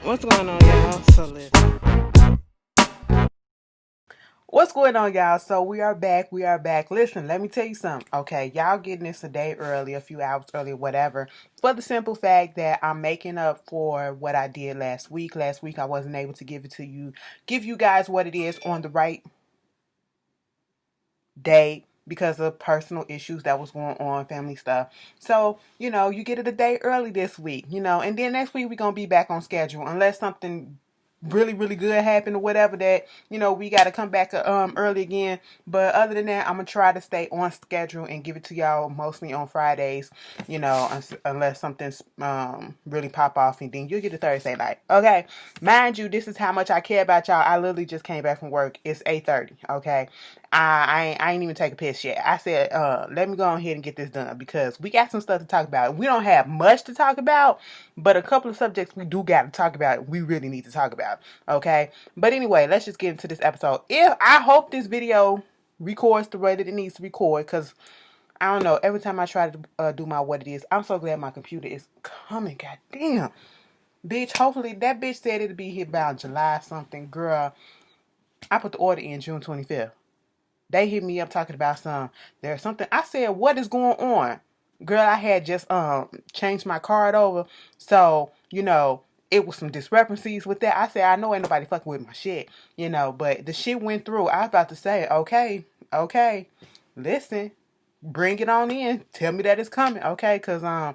What's going on, y'all? So listen. What's going on, y'all? So we are back. We are back. Listen, let me tell you something. Okay, y'all getting this a day early, a few hours early, whatever. For the simple fact that I'm making up for what I did last week. Last week I wasn't able to give it to you, give you guys what it is on the right day because of personal issues that was going on, family stuff. So, you get it a day early this week, and then next week we're gonna be back on schedule unless something really really good happened or whatever that we got to come back early again. But other than that, I'm gonna try to stay on schedule and give it to y'all mostly on Fridays, unless something's really pop off, and then you'll get a Thursday night. Okay, mind you, this is how much I care about y'all. I literally just came back from work. It's 8:30. Okay, I ain't even take a piss yet. I said, let me go ahead and get this done because we got some stuff to talk about. We don't have much to talk about, but a couple of subjects we do got to talk about. We really need to talk about. Okay. But anyway, let's just get into this episode. If I hope this video records the way that it needs to record, because I don't know. Every time I try to do my what it is, I'm so glad my computer is coming. God damn. Bitch, hopefully that bitch said it'd be here by July something. Girl, I put the order in June 25th. They hit me up talking about there's something. I said, what is going on? Girl, I had just changed my card over. So, it was some discrepancies with that. I said, I know ain't nobody fucking with my shit, but the shit went through. I was about to say, okay, listen, bring it on in. Tell me that it's coming, okay? Because I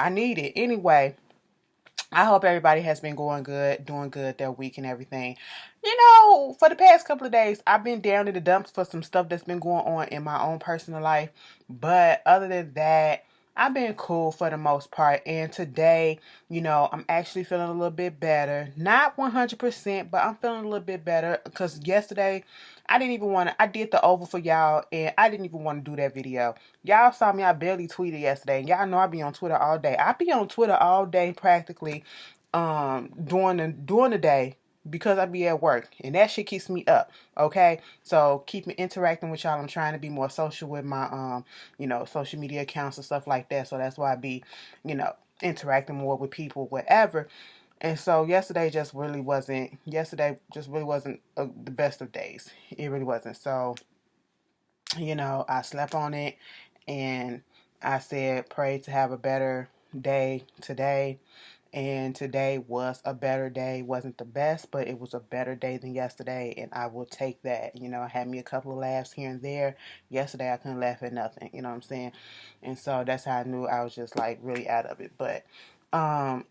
need it. Anyway, I hope everybody has been going good, doing good their week and everything. For the past couple of days, I've been down in the dumps for some stuff that's been going on in my own personal life. But other than that, I've been cool for the most part. And today, I'm actually feeling a little bit better. Not 100%, but I'm feeling a little bit better because yesterday, I did the oval for y'all and I didn't even want to do that video. Y'all saw me, I barely tweeted yesterday. And y'all know I be on Twitter all day. I be on Twitter all day practically during the day because I be at work and that shit keeps me up. Okay, so keep me interacting with y'all. I'm trying to be more social with my social media accounts and stuff like that. So that's why I be interacting more with people, whatever. And so yesterday just really wasn't the best of days. It really wasn't. So I slept on it and I said pray to have a better day today. And today was a better day. Wasn't the best, but it was a better day than yesterday, and I will take that. I had me a couple of laughs here and there. Yesterday I couldn't laugh at nothing, you know what I'm saying? And so that's how I knew I was just like really out of it. But um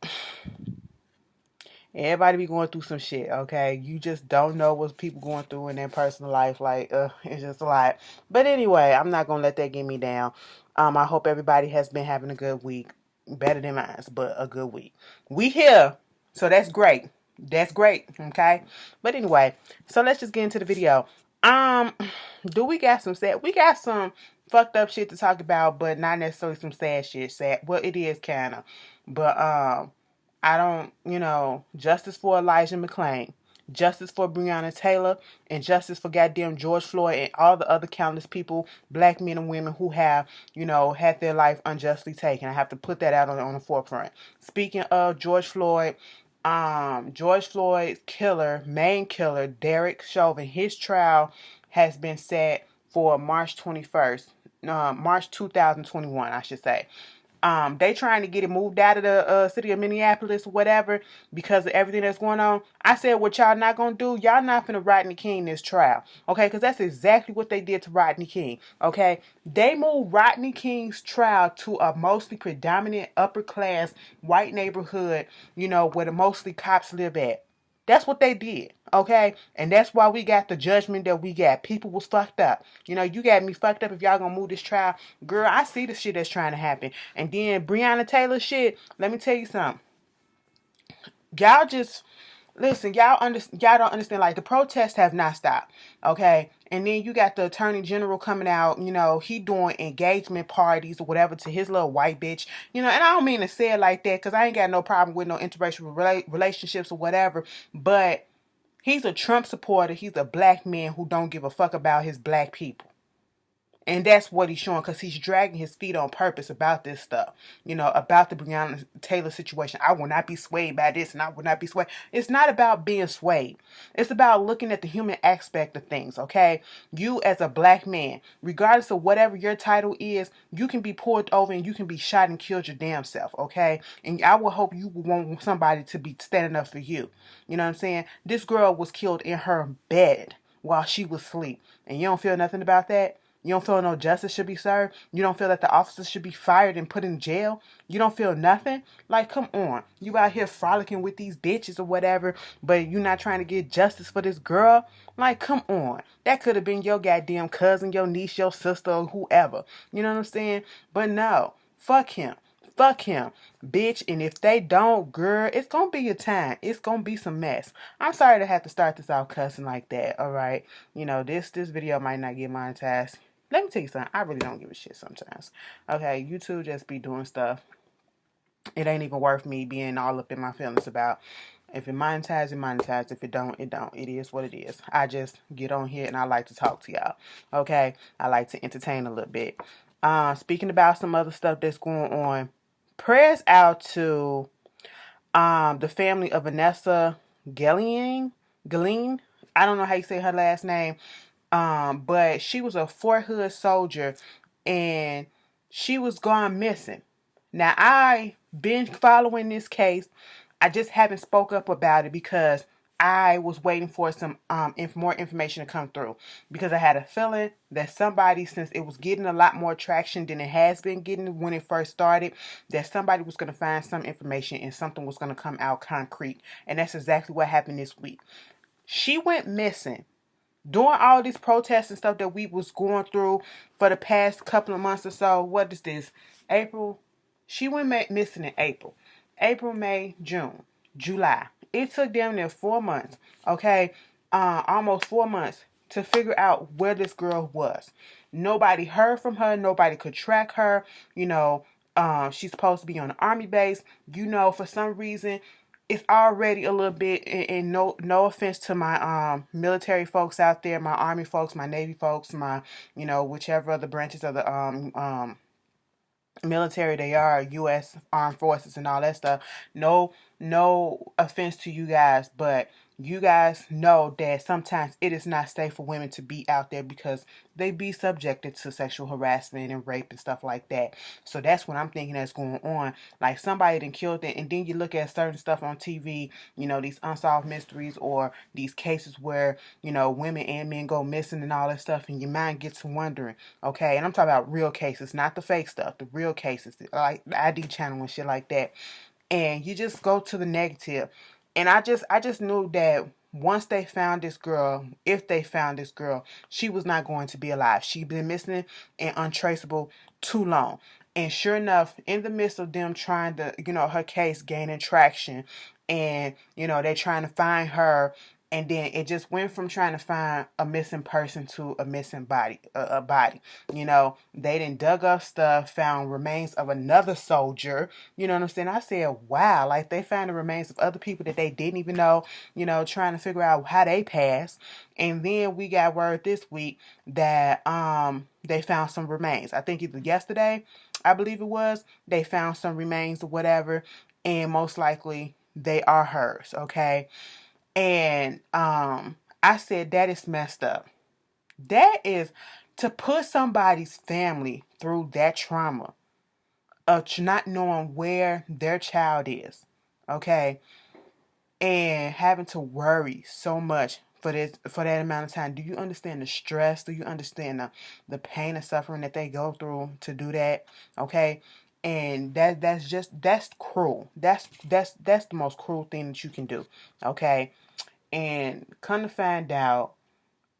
everybody be going through some shit, okay? You just don't know what people going through in their personal life. Like, it's just a lot. But anyway, I'm not gonna let that get me down. I hope everybody has been having a good week. Better than mine, but a good week. We here, so that's great. That's great, okay? But anyway, so let's just get into the video. Um, do we got some sad? We got some fucked up shit to talk about, but not necessarily some sad shit. Sad. Well, it is kind of, but I don't, justice for Elijah McClain, justice for Breonna Taylor, and justice for goddamn George Floyd and all the other countless people, black men and women who have, had their life unjustly taken. I have to put that out on the forefront. Speaking of George Floyd's main killer, Derek Chauvin, his trial has been set for March 21st, March 2021, I should say. They trying to get it moved out of the city of Minneapolis or whatever because of everything that's going on. I said, what y'all not gonna do? Y'all not finna Rodney King this trial, okay? Because that's exactly what they did to Rodney King, okay? They moved Rodney King's trial to a mostly predominant upper class white neighborhood, where the mostly cops live at. That's what they did, okay? And that's why we got the judgment that we got. People was fucked up. You got me fucked up if y'all gonna move this trial. Girl, I see the shit that's trying to happen. And then Breonna Taylor shit, let me tell you something. Y'all just listen, y'all don't understand. Like, the protests have not stopped, okay? And then you got the attorney general coming out, he doing engagement parties or whatever to his little white bitch, and I don't mean to say it like that because I ain't got no problem with no interracial relationships or whatever, but he's a Trump supporter. He's a black man who don't give a fuck about his black people. And that's what he's showing, because he's dragging his feet on purpose about this stuff. About the Breonna Taylor situation. I will not be swayed by this, and I will not be swayed. It's not about being swayed. It's about looking at the human aspect of things, okay? You as a black man, regardless of whatever your title is, you can be pulled over and you can be shot and killed your damn self, okay? And I will hope you want somebody to be standing up for you. You know what I'm saying? This girl was killed in her bed while she was asleep. And you don't feel nothing about that? You don't feel no justice should be served? You don't feel that the officers should be fired and put in jail? You don't feel nothing? Like, come on. You out here frolicking with these bitches or whatever, but you not trying to get justice for this girl? Like, come on. That could have been your goddamn cousin, your niece, your sister, or whoever. You know what I'm saying? But no. Fuck him. Fuck him, bitch. And if they don't, girl, it's gonna be a time. It's gonna be some mess. I'm sorry to have to start this off cussing like that, alright? This video might not get monetized. Let me tell you something. I really don't give a shit sometimes. Okay, YouTube just be doing stuff. It ain't even worth me being all up in my feelings about. If it monetized, it monetized. If it don't, it don't. It is what it is. I just get on here and I like to talk to y'all. Okay? I like to entertain a little bit. Speaking about some other stuff that's going on, prayers out to the family of Vanessa Guillén. I don't know how you say her last name. But she was a Fort Hood soldier and she was gone missing. Now, I've been following this case. I just haven't spoke up about it because I was waiting for some more information to come through, because I had a feeling that somebody, since it was getting a lot more traction than it has been getting when it first started, that somebody was going to find some information and something was going to come out concrete. And that's exactly what happened this week. She went missing. During all these protests and stuff that we was going through for the past couple of months or so, what is this? April? She went missing in April. April, May, June, July. It took damn near 4 months, okay? Almost 4 months to figure out where this girl was. Nobody heard from her. Nobody could track her. She's supposed to be on an army base. For some reason, it's already a little bit, and no offense to my military folks out there, my army folks, my navy folks, my whichever other branches of the military they are, U.S. Armed Forces and all that stuff. No offense to you guys, but you guys know that sometimes it is not safe for women to be out there because they be subjected to sexual harassment and rape and stuff like that. So that's what I'm thinking that's going on. Like, somebody done killed it, and then you look at certain stuff on TV, these unsolved mysteries or these cases where, women and men go missing and all that stuff, and your mind gets to wondering, okay? And I'm talking about real cases, not the fake stuff, the real cases, like the ID channel and shit like that. And you just go to the negative. And I just knew that once they found this girl, if they found this girl, she was not going to be alive. She'd been missing and untraceable too long. And sure enough, in the midst of them trying to, her case gaining traction, and, they're trying to find her, and then it just went from trying to find a missing person to a missing body, a body. They done dug up stuff, found remains of another soldier. You know what I'm saying? I said, wow, like they found the remains of other people that they didn't even know, trying to figure out how they passed. And then we got word this week that they found some remains. I think either yesterday, I believe it was, they found some remains or whatever, and most likely they are hers, okay? And I said, that is messed up. That is to put somebody's family through that trauma of not knowing where their child is, okay? And having to worry so much for that amount of time. Do you understand the stress? Do you understand the pain and suffering that they go through to do that? Okay? And that's cruel. That's the most cruel thing that you can do. Okay? And come to find out,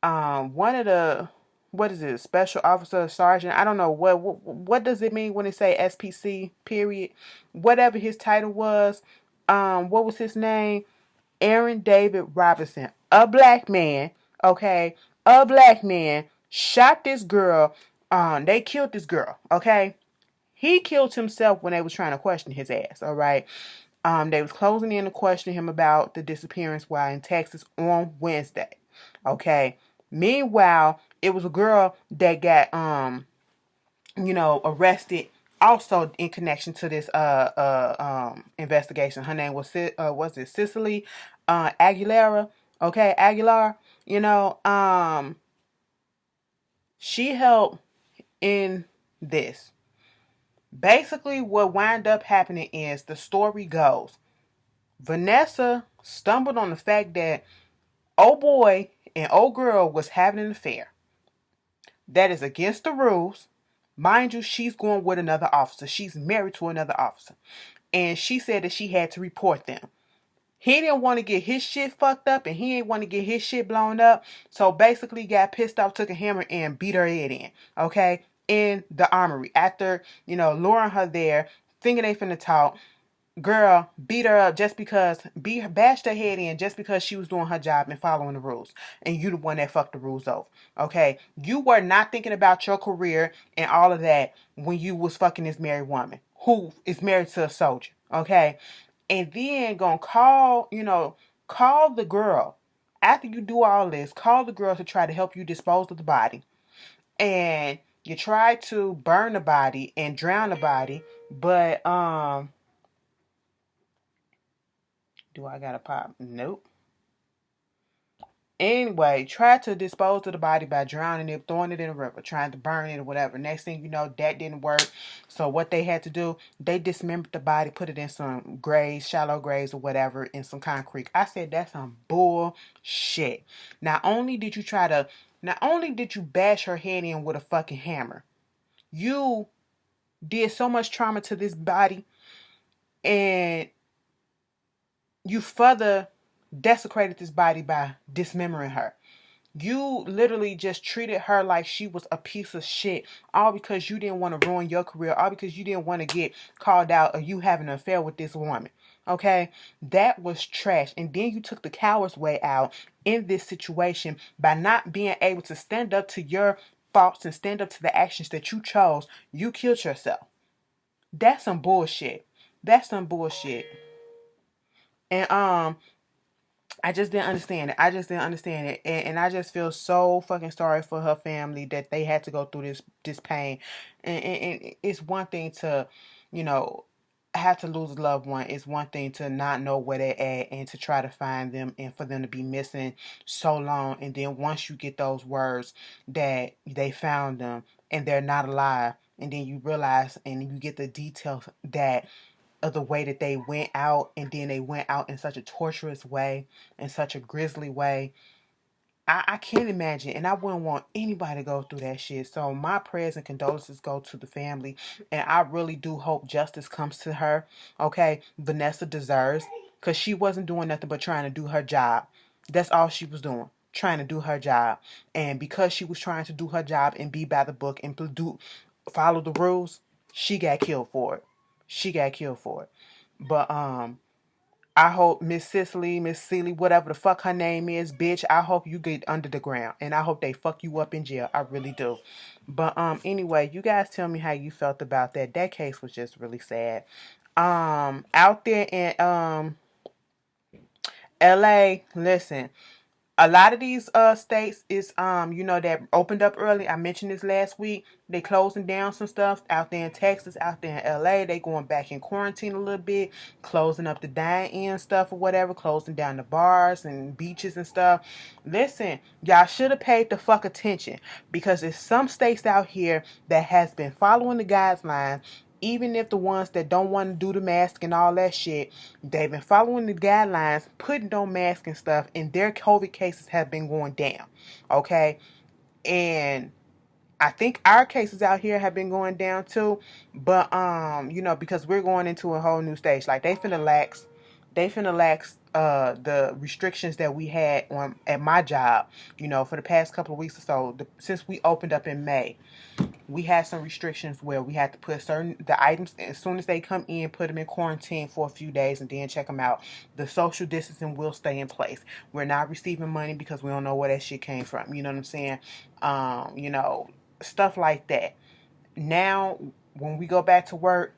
one of the, what is it, special officer, sergeant, I don't know, what does it mean when it say SPC, period? Whatever his title was, what was his name? Aaron David Robinson, a black man, okay, a black man, shot this girl, they killed this girl, okay? He killed himself when they was trying to question his ass, all right? They was closing in to question him about the disappearance while in Texas on Wednesday. Okay. Meanwhile, it was a girl that got arrested also in connection to this investigation. Her name was it Cicely Aguilera? Okay, Aguilar. She helped in this. Basically, what wound up happening is the story goes. Vanessa stumbled on the fact that old boy and old girl was having an affair. That is against the rules. Mind you, she's going with another officer. She's married to another officer. And she said that she had to report them. He didn't want to get his shit fucked up and he didn't want to get his shit blown up. So basically got pissed off, took a hammer and beat her head in. Okay? In the armory. After, luring her there, thinking they finna talk. Girl beat her up just because, bashed her head in just because she was doing her job and following the rules. And you the one that fucked the rules over. Okay? You were not thinking about your career and all of that when you was fucking this married woman who is married to a soldier. Okay? And then gonna call the girl. After you do all this, call the girl to try to help you dispose of the body. And you try to burn the body and drown the body, but do I gotta pop? Nope. Anyway, try to dispose of the body by drowning it, throwing it in a river, trying to burn it or whatever. Next thing you know, that didn't work. So what they had to do, they dismembered the body, put it in some graves, shallow graves or whatever, in some concrete. I said, that's some bullshit. Not only did you bash her head in with a fucking hammer, you did so much trauma to this body, and you further desecrated this body by dismembering her. You literally just treated her like she was a piece of shit, all because you didn't want to ruin your career, all because you didn't want to get called out or you having an affair with this woman. Okay? That was trash. And then you took the coward's way out in this situation by not being able to stand up to your faults and stand up to the actions that you chose. You killed yourself. That's some bullshit. That's some bullshit. And I just didn't understand it. I just didn't understand it. And I just feel so fucking sorry for her family that they had to go through this pain. And it's one thing to, you know, have to lose a loved one. It's one thing to not know where they're at and to try to find them and for them to be missing so long. And then once you get those words that they found them and they're not alive, and then you realize and you get the details that of the way that they went out, and then they went out in such a torturous way, in such a grisly way. I can't imagine, and I wouldn't want anybody to go through that shit. So my prayers and condolences go to the family, and I really do hope justice comes to her. Okay, Vanessa deserves, because she wasn't doing nothing but trying to do her job. That's all she was doing, trying to do her job. And because she was trying to do her job and be by the book and follow the rules, she got killed for it. She got killed for it. But I hope Miss Cicely, Miss Celie, whatever the fuck her name is, bitch, I hope you get under the ground. And I hope they fuck you up in jail. I really do. But anyway, you guys tell me how you felt about that. That case was just really sad. Out there in LA, listen, a lot of these states is that opened up early. I mentioned this last week. They closing down some stuff out there in Texas, out there in LA. They going back in quarantine a little bit, closing up the dine-in stuff or whatever, closing down the bars and beaches and stuff. Listen, y'all should have paid the fuck attention, because there's some states out here that has been following the guidelines. Even if the ones that don't want to do the mask and all that shit, they've been following the guidelines, putting on masks and stuff, and their COVID cases have been going down. Okay? And I think our cases out here have been going down too. But because we're going into a whole new stage. Like they finna lax the restrictions that we had on at my job, for the past couple of weeks or so, since we opened up in May. We had some restrictions where we had to put the items, as soon as they come in, put them in quarantine for a few days and then check them out. The social distancing will stay in place. We're not receiving money because we don't know where that shit came from. You know what I'm saying? Stuff like that. Now, when we go back to work,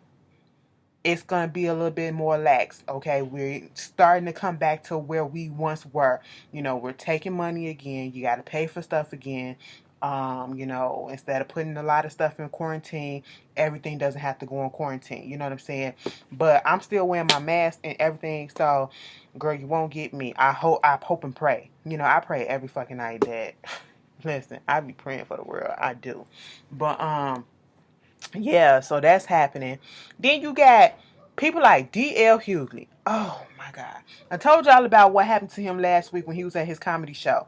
it's going to be a little bit more lax. Okay, we're starting to come back to where we once were. We're taking money again. You got to pay for stuff again. Instead of putting a lot of stuff in quarantine, everything doesn't have to go on quarantine. You know what I'm saying? But I'm still wearing my mask and everything. So, girl, you won't get me. I hope and pray. I pray every fucking night that, listen, I be praying for the world. I do. But, yeah, so that's happening. Then you got people like D.L. Hughley. Oh my God. I told y'all about what happened to him last week when he was at his comedy show.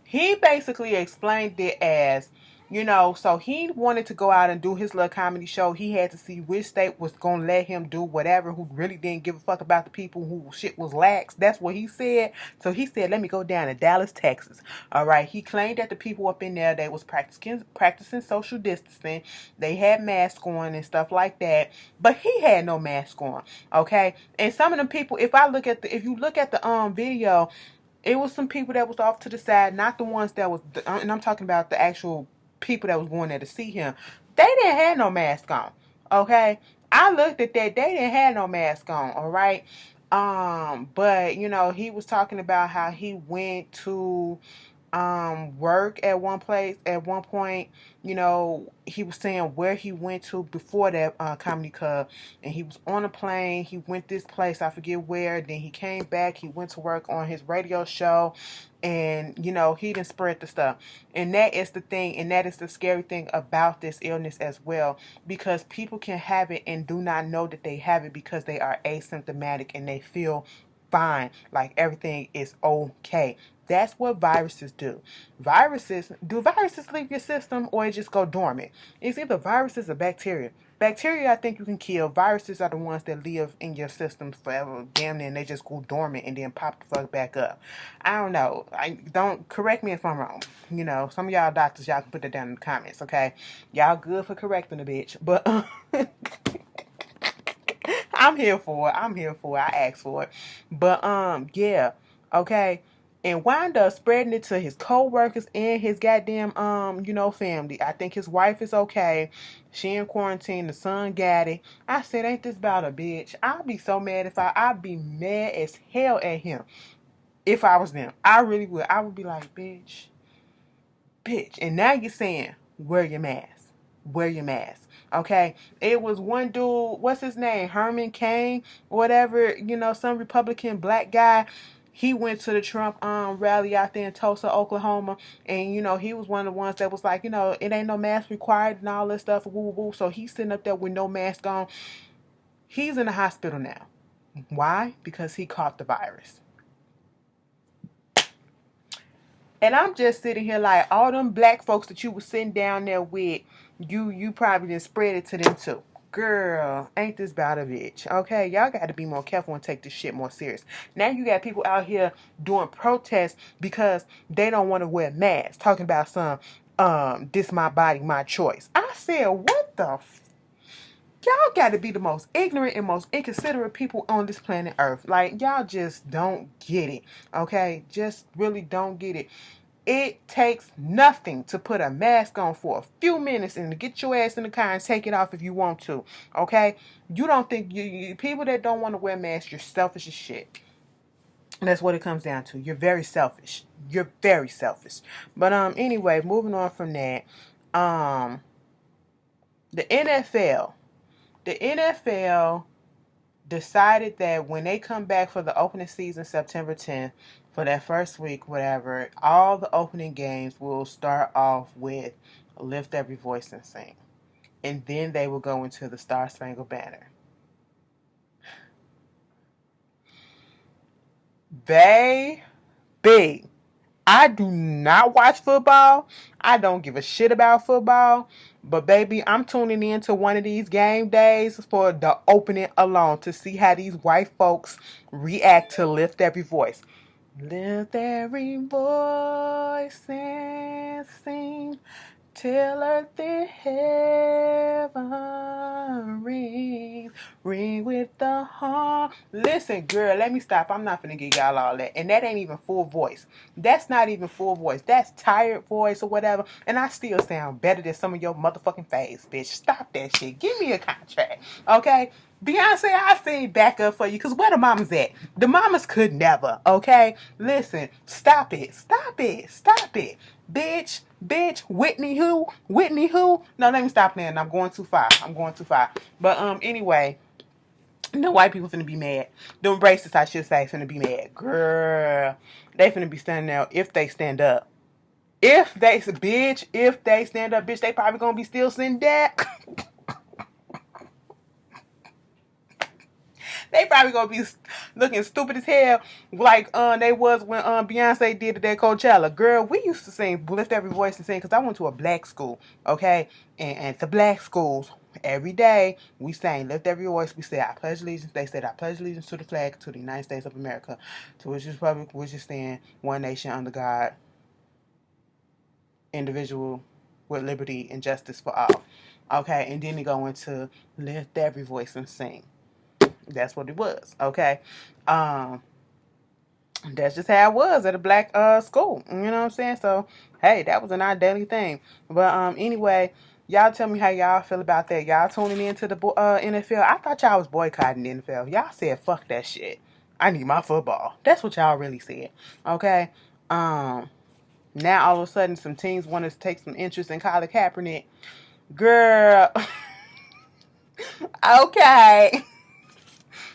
He basically explained it as, so he wanted to go out and do his little comedy show. He had to see which state was going to let him do whatever, who really didn't give a fuck about the people who shit was lax. That's what he said. So he said, let me go down to Dallas, Texas. All right. He claimed that the people up in there, they was practicing social distancing. They had masks on and stuff like that. But he had no mask on. Okay. And some of them people, if you look at the video, it was some people that was off to the side, not the ones that was, and I'm talking about the actual people that was going there to see him. They didn't have no mask on, okay? I looked at that. They didn't have no mask on, all right? But, he was talking about how he went to work at one point. He was saying where he went to before that comedy club, and he was on a plane. He went this place, I forget where. Then he came back. He went to work on his radio show, and he didn't spread the stuff. And that is the thing, and that is the scary thing about this illness as well, because people can have it and do not know that they have it because they are asymptomatic and they feel fine, like everything is okay. That's what viruses do. Do viruses leave your system or it just go dormant? It's either viruses or bacteria. Bacteria, I think you can kill. Viruses are the ones that live in your system forever, damn near, and they just go dormant and then pop the fuck back up. I don't know. Don't correct me if I'm wrong. Some of y'all doctors, y'all can put that down in the comments, okay? Y'all good for correcting a bitch, but I'm here for it. I asked for it. But yeah, okay. And wound up spreading it to his co-workers and his goddamn family. I think his wife is okay. She in quarantine. The son got it. I said, ain't this about a bitch? I'd be so mad I'd be mad as hell at him if I was them. I really would. I would be like, bitch. And now you're saying, wear your mask. Wear your mask. Okay, it was one dude, what's his name? Herman Cain, whatever, some Republican black guy. He went to the Trump rally out there in Tulsa, Oklahoma, and he was one of the ones that was like, it ain't no mask required and all this stuff, woo woo. So he's sitting up there with no mask on. He's in the hospital now. Why? Because he caught the virus. And I'm just sitting here like, all them black folks that you were sitting down there with, you probably didn't spread it to them too. Girl, ain't this about a bitch? Okay, y'all got to be more careful and take this shit more serious. Now you got people out here doing protests because they don't want to wear masks. Talking about some, this my body, my choice. I said, what the y'all got to be the most ignorant and most inconsiderate people on this planet Earth. Like, y'all just don't get it. Okay? Just really don't get it. It takes nothing to put a mask on for a few minutes and to get your ass in the car and take it off if you want to. Okay? You don't think you people that don't want to wear masks, you're selfish as shit. And that's what it comes down to. You're very selfish. You're very selfish. But anyway, moving on from that. The NFL decided that when they come back for the opening season September 10th, for that first week, whatever, all the opening games will start off with Lift Every Voice and Sing. And then they will go into the Star Spangled Banner. Baby, I do not watch football. I don't give a shit about football. But baby, I'm tuning in to one of these game days for the opening alone to see how these white folks react to Lift Every Voice. Lift every voice and sing till earth and heaven ring with the heart. Listen, girl, let me stop. I'm not finna give y'all all that. And that ain't even full voice. That's not even full voice. That's tired voice or whatever. And I still sound better than some of your motherfucking faves, bitch. Stop that shit. Give me a contract, okay? Beyonce, I sing back up for you, because where the mamas at? The mamas could never, okay? Listen, stop it. Bitch, Bitch, Whitney who? Whitney who? No, let me stop there. I'm going too far. But anyway, the white people finna be mad. The racists, I should say, finna be mad. Girl, they finna be standing there if they stand up. If they stand up, bitch, they probably gonna be still sitting back. They probably gonna be looking stupid as hell, like they was when Beyonce did it at Coachella. Girl, we used to sing, lift every voice and sing, because I went to a black school, okay, and the black schools, every day we sang, lift every voice. We said, I pledge allegiance. They said, I pledge allegiance to the flag, to the United States of America, to which is republic, which is stand, one nation under God, individual, with liberty and justice for all. Okay, and then they go into lift every voice and sing. That's what it was. Okay. That's just how it was at a black school. You know what I'm saying? So hey, that was an our daily thing. But anyway, y'all tell me how y'all feel about that. Y'all tuning into the NFL. I thought y'all was boycotting the NFL. Y'all said fuck that shit. I need my football. That's what y'all really said. Okay. Now all of a sudden some teams want to take some interest in Colin Kaepernick. Girl. Okay.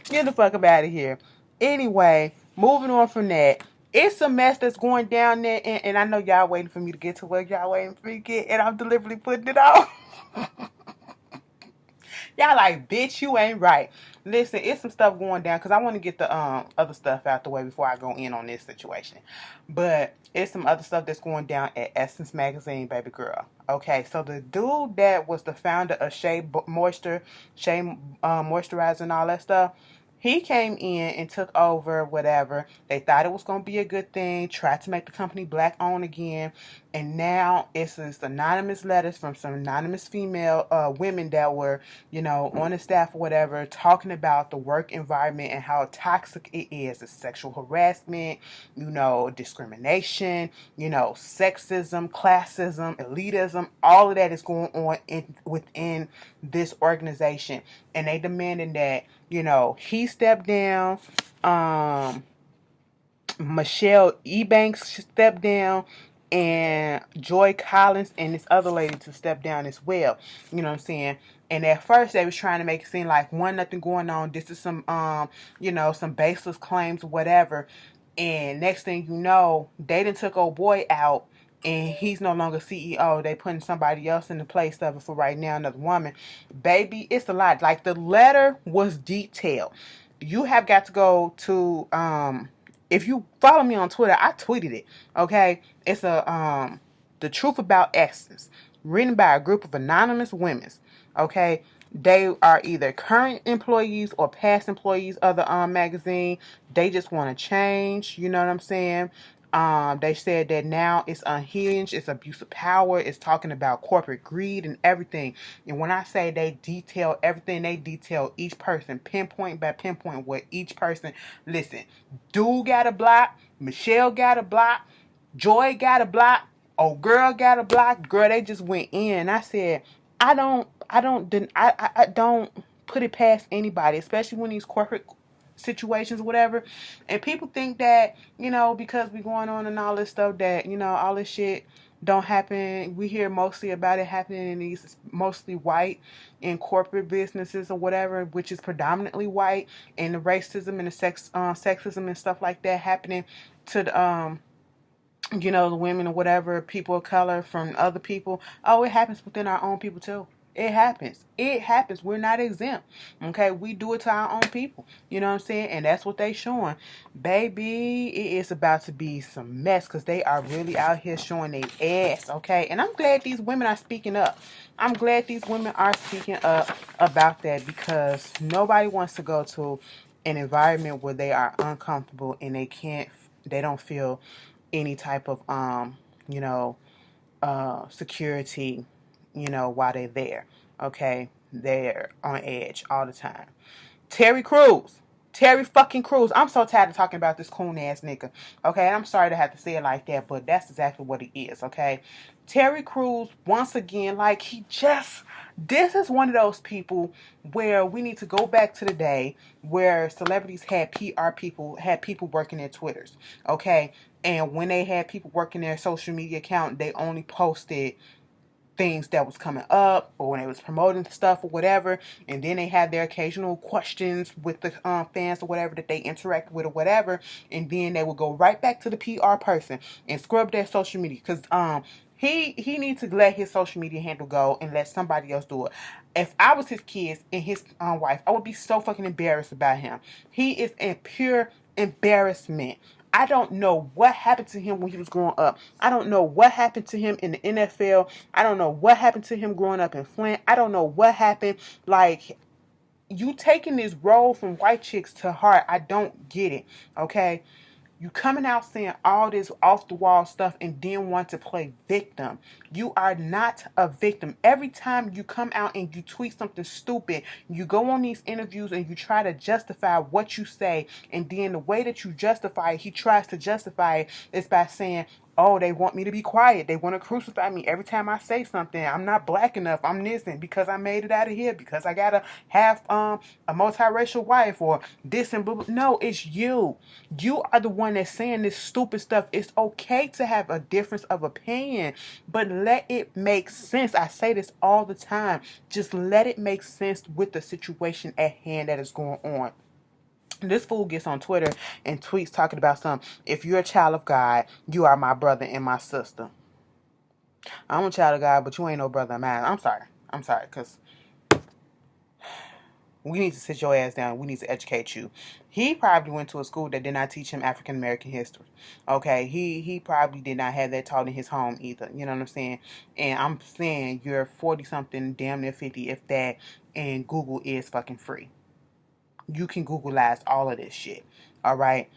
Get the fuck up out of here. Anyway, moving on from that. It's a mess that's going down there, and I know y'all waiting for me to get to where y'all waiting for me to get, and I'm deliberately putting it off. Y'all like, bitch, you ain't right. Listen, it's some stuff going down, because I want to get the other stuff out the way before I go in on this situation. But it's some other stuff that's going down at Essence Magazine, baby girl. Okay, so the dude that was the founder of Shea Moisturizer and all that stuff, he came in and took over whatever. They thought it was going to be a good thing, tried to make the company black owned again. And now it's anonymous letters from some anonymous female women that were, on the staff or whatever, talking about the work environment and how toxic it is. It's sexual harassment, discrimination, sexism, classism, elitism. All of that is going on within this organization. And they demanding that, he stepped down. Michelle Ebanks stepped down, and Joy Collins and this other lady to step down as well. You know what I'm saying? And at first they was trying to make it seem like nothing going on. This is some some baseless claims or whatever. And next thing you know, they done took old boy out, and he's no longer CEO. They putting somebody else in the place of it for right now, another woman. Baby, it's a lot. Like, the letter was detailed. You have got to go to if you follow me on Twitter, I tweeted it. Okay, it's the truth about Essence, written by a group of anonymous women. Okay, they are either current employees or past employees of the magazine. They just want to change. You know what I'm saying? They said that now it's unhinged, it's abuse of power, it's talking about corporate greed and everything. And when I say they detail everything, they detail each person, pinpoint by pinpoint, where each person, listen, dude got a block, Michelle got a block, Joy got a block, old girl got a block. Girl, they just went in. I said, I don't put it past anybody, especially when these corporate situations, whatever. And people think that, because we going on and all this stuff, that, all this shit don't happen. We hear mostly about it happening in these mostly white in corporate businesses or whatever, which is predominantly white, and the racism and the sexism and stuff like that happening to the the women or whatever, people of color from other people. Oh, it happens within our own people too. It happens. It happens. We're not exempt. Okay, we do it to our own people. You know what I'm saying? And that's what they showing. Baby, it is about to be some mess, because they are really out here showing their ass. Okay, and I'm glad these women are speaking up. I'm glad these women are speaking up about that, because nobody wants to go to an environment where they are uncomfortable and they don't feel any type of security, while they're there. Okay, they're on edge all the time. Terry Crews, Terry fucking Crews. I'm so tired of talking about this coon ass nigga. Okay, and I'm sorry to have to say it like that, but that's exactly what it is. Okay, Terry Crews, once again, like this is one of those people where we need to go back to the day where celebrities had had people working their Twitters. Okay, and when they had people working their social media account, they only posted things that was coming up or when they was promoting stuff or whatever, and then they had their occasional questions with the fans or whatever that they interact with or whatever, and then they would go right back to the PR person and scrub their social media because he needs to let his social media handle go and let somebody else do it. If I was his kids and his wife, I would be so fucking embarrassed about him. He is in pure embarrassment. I don't know what happened to him when he was growing up. I don't know what happened to him in the NFL. I don't know what happened to him growing up in Flint. I don't know what happened. Like, you taking this role from white chicks to heart. I don't get it. Okay? You coming out saying all this off the wall stuff and then want to play victim. You are not a victim. Every time you come out and you tweet something stupid, you go on these interviews and you try to justify what you say, and then the way that you justify it, he tries to justify it is by saying, oh, they want me to be quiet. They want to crucify me every time I say something. I'm not black enough. I'm this, and because I made it out of here, because I gotta have a multiracial wife or this and blah, blah. No, it's you. You are the one that's saying this stupid stuff. It's okay to have a difference of opinion, but let it make sense. I say this all the time. Just let it make sense with the situation at hand that is going on. This fool gets on Twitter and tweets talking about something. If you're a child of God, you are my brother and my sister. I'm a child of God, but you ain't no brother of mine. I'm sorry. I'm sorry, because we need to sit your ass down. We need to educate you. He probably went to a school that did not teach him African American history. Okay, he probably did not have that taught in his home either. You know what I'm saying? And I'm saying you're 40 something, damn near 50, if that, and Google is fucking free. You can Googleize all of this shit. All right.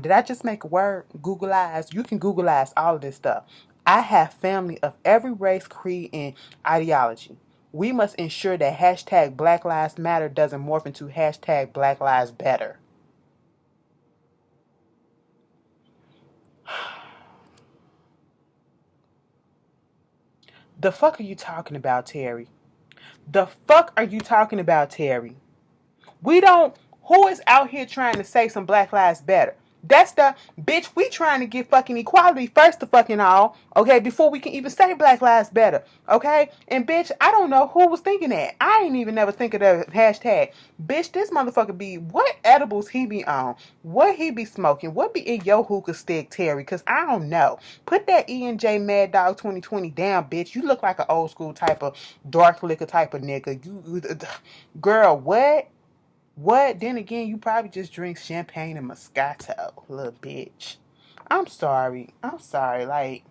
Did I just make a word? Googleize. You can Googleize all of this stuff. I have family of every race, creed, and ideology. We must ensure that hashtag Black Lives Matter doesn't morph into hashtag Black Lives Better. The fuck are you talking about, Terry? The fuck are you talking about, Terry? We don't. Who is out here trying to say some Black Lives Better? That's the bitch. We trying to get fucking equality first to fucking all, okay? Before we can even say Black Lives Better, okay? And bitch, I don't know who was thinking that. I ain't even never think of the hashtag. Bitch, this motherfucker be what edibles he be on, what he be smoking, what be in your hookah stick, Terry? Cause I don't know. Put that E&J Mad Dog 2020 down, bitch. You look like an old school type of dark liquor type of nigga. You, girl, what? What? Then again, you probably just drink champagne and Moscato, little bitch. I'm sorry. I'm sorry. Like,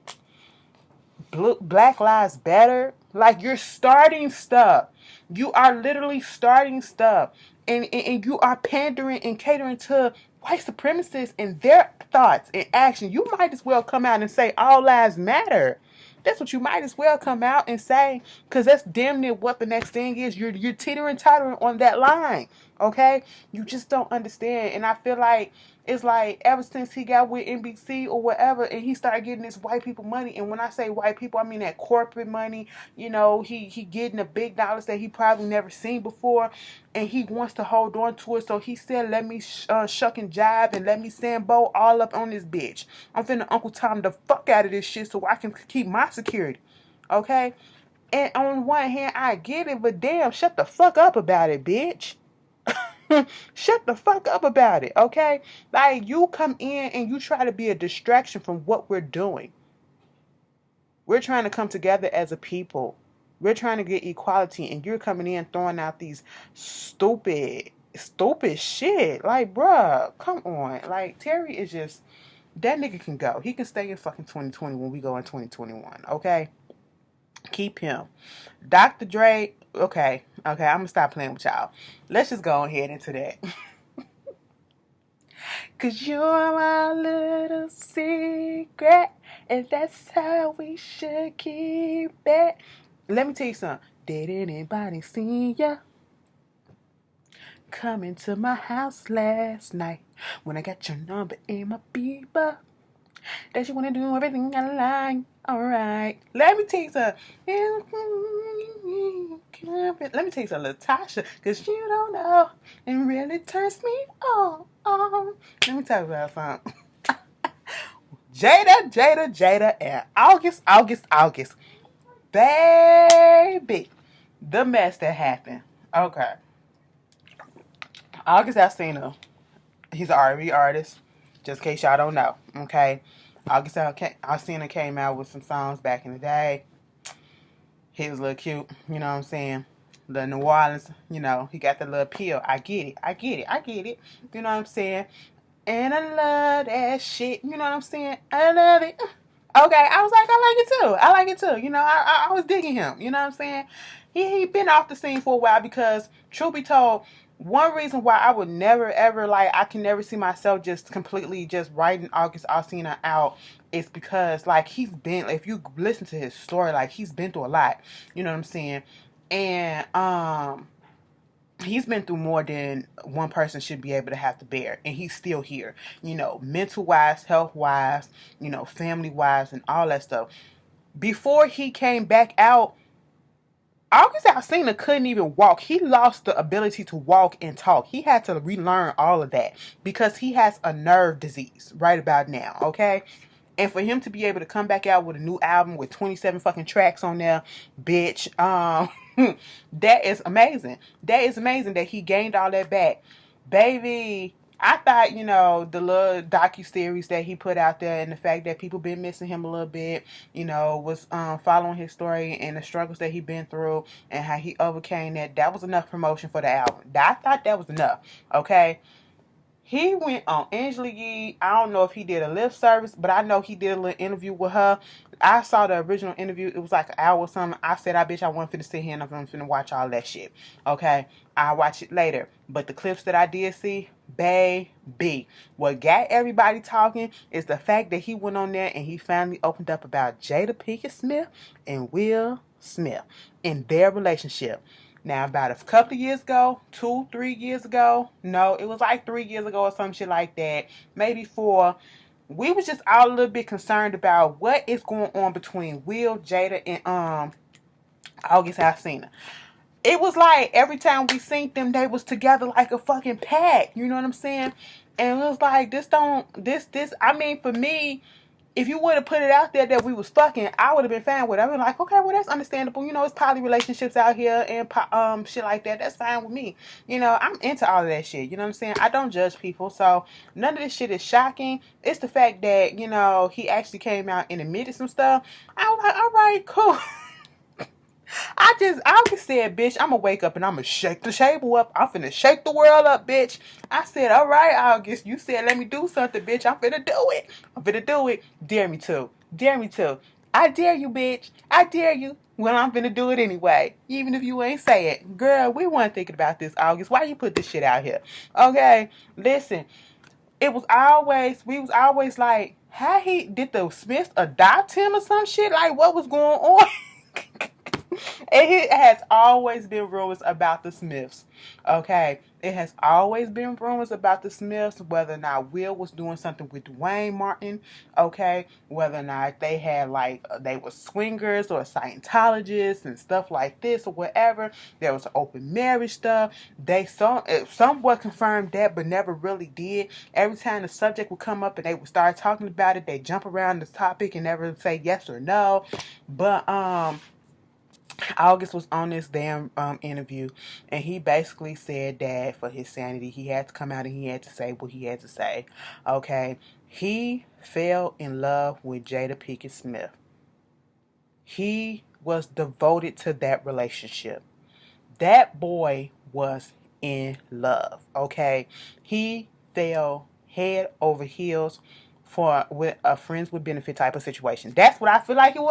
Black Lives Better. Like, you're starting stuff. You are literally starting stuff. And you are pandering and catering to white supremacists and their thoughts and action. You might as well come out and say all lives matter. That's what you might as well come out and say, because that's damn near what the next thing is. You're teetering tottering on that line, okay? You just don't understand, and I feel like it's like ever since he got with NBC or whatever, and he started getting this white people money. And when I say white people, I mean that corporate money. You know, he getting the big dollars that he probably never seen before, and he wants to hold on to it. So he said, "Let me shuck and jive and let me Sambo all up on this bitch. I'm finna Uncle Tom the fuck out of this shit so I can keep my security." Okay? And on one hand, I get it, but damn, shut the fuck up about it, bitch. Shut the fuck up about it, okay? Like, you come in and you try to be a distraction from what we're doing. We're trying to come together as a people. We're trying to get equality, and you're coming in throwing out these stupid shit. Like, bruh, come on. Like, Terry is just, that nigga can go. He can stay in fucking 2020 when we go in 2021, okay? Keep him. Dr. Dre, okay, I'm gonna stop playing with y'all. Let's just go ahead into that. Cause you're my little secret, and that's how we should keep it. Let me tell you something. Did anybody see ya? come into my house last night when I got your number in my beeper. That you wanna do everything I like. Alright. Let me take some. Let me take some Latasha, cause you don't know. It really turns me on. Let me talk about something. Jada, and August. Baby. The mess that happened. Okay. August Alsina. He's an R&B artist. Just in case y'all don't know. Okay. August Alsina came out with some songs back in the day. He was a little cute. You know what I'm saying? The New Orleans, you know, he got the little appeal. I get it. You know what I'm saying? And I love that shit. You know what I'm saying? I love it. Okay, I was like, I like it too. You know, I was digging him. You know what I'm saying? He been off the scene for a while because, truth be told, one reason why I would never ever I can never see myself just completely just writing August Alsina out is because he's been, if you listen to his story, he's been through a lot. You know what I'm saying? And he's been through more than one person should be able to have to bear, and he's still here, you know, mental wise, health wise, you know, family wise, and all that stuff. Before he came back out, August Alsina couldn't even walk. He lost the ability to walk and talk. He had to relearn all of that because he has a nerve disease right about now, okay? And for him to be able to come back out with a new album with 27 fucking tracks on there, bitch, that is amazing. That is amazing that he gained all that back. Baby, I thought, you know, the little docu-series that he put out there and the fact that people been missing him a little bit, you know, was following his story and the struggles that he been through and how he overcame that was enough promotion for the album. I thought that was enough, okay? He went on Angela Yee. I don't know if he did a lip service, but I know he did a little interview with her. I saw the original interview. It was like an hour or something. I said, I wasn't finna sit here and I'm finna watch all that shit. Okay? I'll watch it later. But the clips that I did see, baby, what got everybody talking is the fact that he went on there and he finally opened up about Jada Pinkett Smith and Will Smith and their relationship. Now, about a couple of years ago, 2-3 years ago, no, it was like 3 years ago or some shit like that, maybe 4, we was just all a little bit concerned about what is going on between Will, Jada, and August Alsina. It was like every time we seen them, they was together like a fucking pack. You know what I'm saying? And it was like, I mean, for me, if you would have put it out there that we was fucking, I would have been fine with it. I would like, okay, well, that's understandable. You know, it's poly relationships out here and shit like that. That's fine with me. You know, I'm into all of that shit. You know what I'm saying? I don't judge people. So none of this shit is shocking. It's the fact that, you know, he actually came out and admitted some stuff. I was like, all right, cool. I just said, bitch, I'm gonna wake up and I'm gonna shake the table up. I'm finna shake the world up, bitch. I said, all right, August. You said, let me do something, bitch. I'm finna do it. Dare me to. I dare you, bitch. I dare you. Well, I'm finna do it anyway. Even if you ain't say it. Girl, we weren't thinking about this, August. Why you put this shit out here? Okay, listen. We was always like, how did the Smiths adopt him or some shit? Like, what was going on? It has always been rumors about the Smiths. Okay. It has always been rumors about the Smiths, whether or not Will was doing something with Dwayne Martin. Okay. Whether or not they had they were swingers or Scientologists and stuff like this or whatever. There was open marriage stuff. They somewhat confirmed that, but never really did. Every time the subject would come up and they would start talking about it, they jump around the topic and never say yes or no. But, August was on this damn interview, and he basically said that for his sanity, he had to come out and he had to say what he had to say. Okay, he fell in love with Jada Pinkett Smith. He was devoted to that relationship. That boy was in love. Okay, he fell head over heels with a friends with benefit type of situation. That's what I feel like it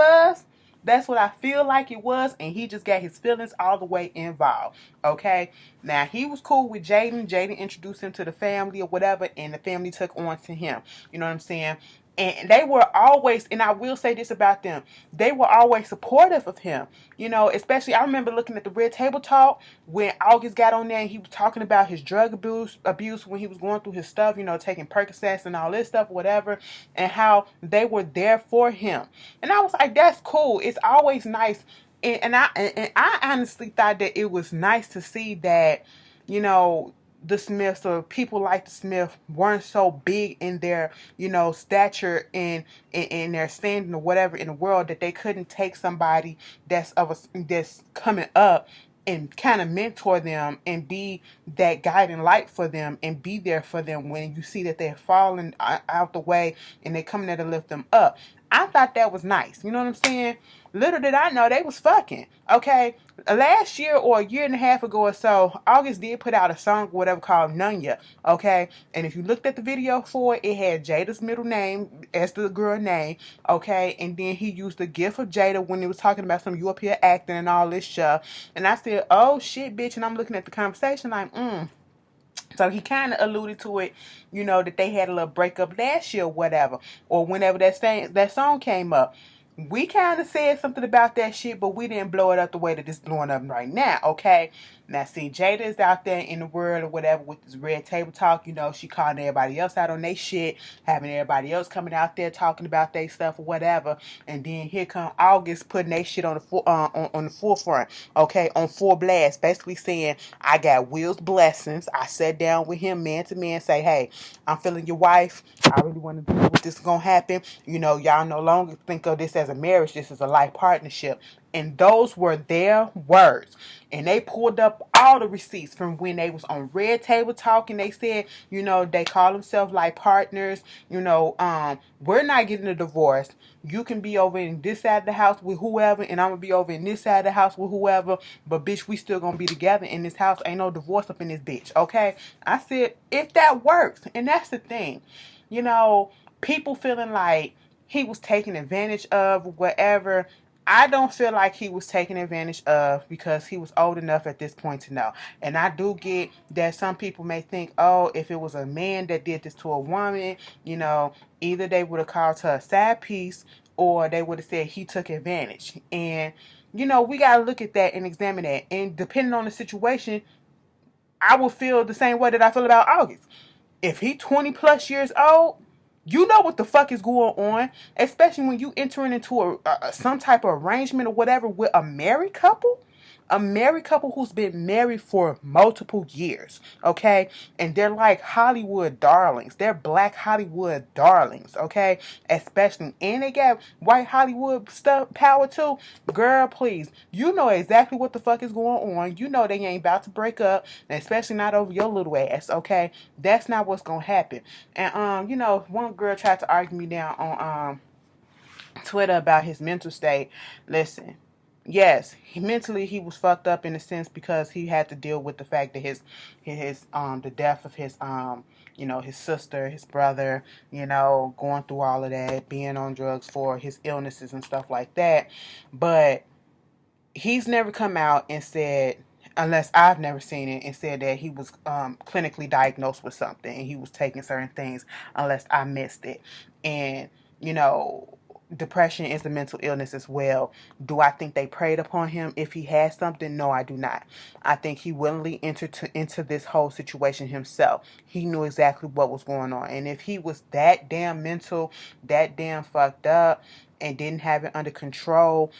was. And he just got his feelings all the way involved. Okay? Now, he was cool with Jaden. Jaden introduced him to the family or whatever, and the family took on to him. You know what I'm saying? And they were always, and I will say this about them, they were always supportive of him. You know, especially I remember looking at the Red Table Talk when August got on there and he was talking about his drug abuse when he was going through his stuff, you know, taking Percocets and all this stuff, whatever, and how they were there for him. And I was like, that's cool. It's always nice. And I honestly thought that it was nice to see that, you know, the Smiths or people like the Smith weren't so big in their, you know, stature in their standing or whatever in the world that they couldn't take somebody that's coming up and kind of mentor them and be that guiding light for them and be there for them when you see that they're falling out the way and they're coming there to lift them up. I thought that was nice. You know what I'm saying? Little did I know they was fucking. Okay, last year or a year and a half ago or so, August did put out a song or whatever called Nunya. Okay, and if you looked at the video for it, it had Jada's middle name as the girl name. Okay, and then he used the gif of Jada when he was talking about some European acting and all this stuff. And I said, oh shit, bitch. And I'm looking at the conversation like, So he kind of alluded to it, you know, that they had a little breakup last year or whatever, or whenever that song came up. We kind of said something about that shit, but we didn't blow it up the way that it's blowing up right now, okay? Now, see, Jada is out there in the world or whatever with this Red Table Talk. You know, she calling everybody else out on their shit, having everybody else coming out there talking about their stuff or whatever. And then here come August putting their shit on the forefront, okay, on full blast, basically saying, I got Will's blessings. I sat down with him man to man, say, hey, I'm feeling your wife. I really want to do what this is going to happen. You know, y'all no longer think of this as a marriage. This is a life partnership. And those were their words. And they pulled up all the receipts from when they was on Red Table Talk, and they said, you know, they call themselves like partners. You know, we're not getting a divorce. You can be over in this side of the house with whoever, and I'm gonna be over in this side of the house with whoever. But bitch, we still gonna be together in this house. Ain't no divorce up in this bitch. Okay? I said, if that works, and that's the thing, you know, people feeling like he was taken advantage of, whatever. I don't feel like he was taken advantage of because he was old enough at this point to know. And I do get that some people may think, oh, if it was a man that did this to a woman, you know, either they would have called her a side piece or they would have said he took advantage. And, you know, we got to look at that and examine that. And depending on the situation, I will feel the same way that I feel about August. If he 20 plus years old, you know what the fuck is going on, especially when you entering into some type of arrangement or whatever with a married couple who's been married for multiple years, okay? And they're like Hollywood darlings. They're black Hollywood darlings, okay? Especially, and they got white Hollywood stuff power too. Girl, please, you know exactly what the fuck is going on. You know they ain't about to break up, and especially not over your little ass, okay? That's not what's gonna happen. And you know, one girl tried to argue me down on Twitter about his mental state. Listen, yes, mentally he was fucked up in a sense because he had to deal with the fact that his the death of his you know, his sister, his brother, you know, going through all of that, being on drugs for his illnesses and stuff like that. But he's never come out and said, unless I've never seen it, and said that he was clinically diagnosed with something and he was taking certain things, unless I missed it. And, you know, depression is a mental illness as well. Do I think they preyed upon him if he had something? No, I do not. I think he willingly entered into this whole situation himself. He knew exactly what was going on. And if he was that damn mental, that damn fucked up, and didn't have it under control,